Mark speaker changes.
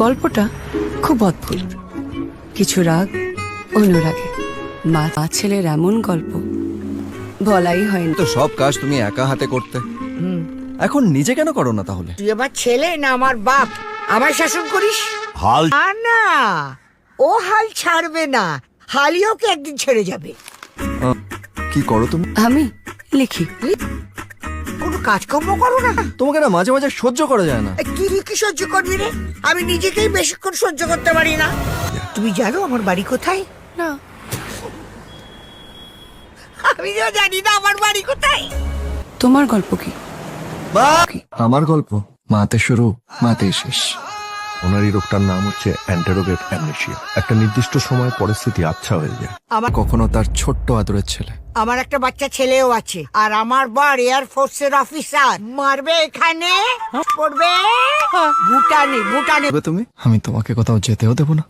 Speaker 1: গল্পটা খুব অদ্ভুত, কিছু রাগ অনুরাগে মা ছেলের এমন গল্প বলাই হয়নি।
Speaker 2: তো সব কাজ তুমি একা হাতে করতে, এখন নিজে কেন করো না তাহলে?
Speaker 3: তুই আমার ছেলে না আমার বাপ, আমায় শাসন করিস?
Speaker 2: হাল
Speaker 3: না, ও হাল ছাড়বে না, হালই ওকে একদিন ছেড়ে যাবে।
Speaker 2: কি করো তুমি?
Speaker 1: আমি লিখি।
Speaker 3: কোনো কাজকর্ম করো না?
Speaker 2: তোমাকে না মাঝে মাঝে সহ্য করা যায় না।
Speaker 3: তুই কি সহ্য করবি রে? আমি নিজেকেই বেশিক্ষণ সহ্য করতে পারি না। তুমি জানো আমার বাড়ি কোথায়?
Speaker 1: না,
Speaker 3: আমি জানি না আমার বাড়ি কোথায়।
Speaker 1: তোমার গল্প কি?
Speaker 2: আমার গল্প মাতে শুরু মাতেই শেষ।
Speaker 4: ওনার এই রোগটার নাম হচ্ছে অ্যান্টেরোগেট অ্যামনেশিয়া। একটা নির্দিষ্ট সময় পরিস্থিতি আচ্ছা হয়ে যায়।
Speaker 2: কখনো তার ছোট্ট আদরের ছেলে।
Speaker 3: আমার একটা বাচ্চা ছেলেও আছে, আর আমার বর এয়ার ফোর্সের অফিসার। মারবে এখানে, পড়বে ভুটানে।
Speaker 2: তুমি, আমি তোমাকে কোথাও যেতেও দেবো না।